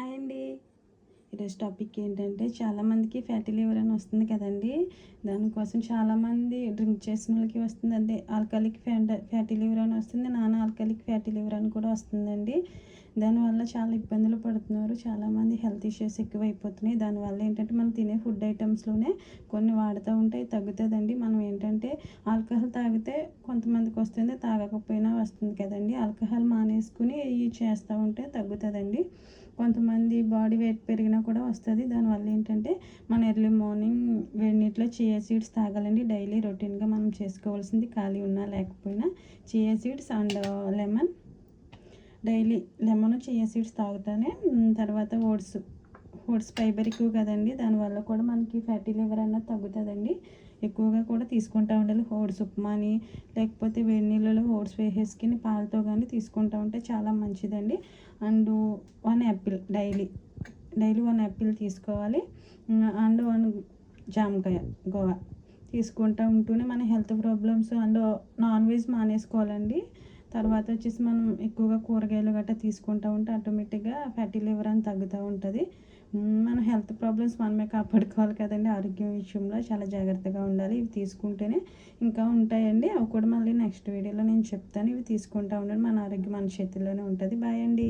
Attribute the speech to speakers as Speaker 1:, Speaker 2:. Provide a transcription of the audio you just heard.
Speaker 1: Hi అండి. ఈరోజు topic ఏంటంటే చాలామందికి ఫ్యాటీ లివర్ అని వస్తుంది కదండి. దానికోసం చాలామంది డ్రింక్ చేసిన వాళ్ళకి వస్తుంది, అంటే ఆల్కహాలిక్ ఫ్యాటీ లివర్ అని వస్తుంది, నాన్ ఆల్కహాలిక్ ఫ్యాటీ లివర్ అని కూడా వస్తుందండి. దానివల్ల చాలా ఇబ్బందులు పడుతున్నారు. చాలామంది హెల్త్ ఇష్యూస్ ఎక్కువైపోతున్నాయి. దానివల్ల ఏంటంటే మనం తినే ఫుడ్ ఐటమ్స్లోనే కొన్ని వాడుతూ ఉంటే తగ్గుతుందండి. మనం ఏంటంటే ఆల్కహాల్ తాగితే కొంతమందికి వస్తుంది, తాగకపోయినా వస్తుంది కదండి. ఆల్కహాల్ మానేసుకుని ఇవి చేస్తూ ఉంటే తగ్గుతుందండి. కొంతమంది బాడీ వెయిట్ పెరిగినా కూడా వస్తుంది. దానివల్ల ఏంటంటే మన ఎర్లీ మార్నింగ్ వేడి నీటిలో చియా సీడ్స్ తాగాలండి. డైలీ రొటీన్గా మనం చేసుకోవాల్సింది, ఖాళీ ఉన్నా లేకపోయినా chia seeds and lemon. Daily lemon chia seeds తాగుతానే తర్వాత ఓట్స్ ఫైబర్ ఎక్కువ కదండి. దానివల్ల కూడా మనకి ఫ్యాటీ లివర్ అన్నది తగ్గుతుందండి. ఎక్కువగా కూడా తీసుకుంటూ ఉండాలి. ఓట్స్ ఉప్మాని లేకపోతే వేడి నీళ్ళలో ఓట్స్ వేసేసుకుని పాలతో కానీ తీసుకుంటూ ఉంటే చాలా మంచిదండి. అండ్ 1 యాపిల్ డైలీ 1 యాపిల్ తీసుకోవాలి. అండ్ 1 జామకాయ గోవా తీసుకుంటూ ఉంటూనే మన health problems and non veg మానేసుకోవాలండి. తర్వాత వచ్చేసి మనం ఎక్కువగా కూరగాయలు గట్రా తీసుకుంటూ ఉంటే ఆటోమేటిక్గా ఫ్యాటీ లివర్ అని తగ్గుతూ ఉంటుంది. మన హెల్త్ ప్రాబ్లమ్స్ మనమే కాపాడుకోవాలి కదండి. ఆరోగ్యం విషయంలో చాలా జాగ్రత్తగా ఉండాలి. ఇవి తీసుకుంటేనే ఇంకా ఉంటాయండి. అవి కూడా మళ్ళీ నెక్స్ట్ వీడియోలో నేను చెప్తాను. ఇవి తీసుకుంటూ ఉండండి. మన ఆరోగ్యం మన చేతుల్లోనే ఉంటుంది. బాయ్ అండి.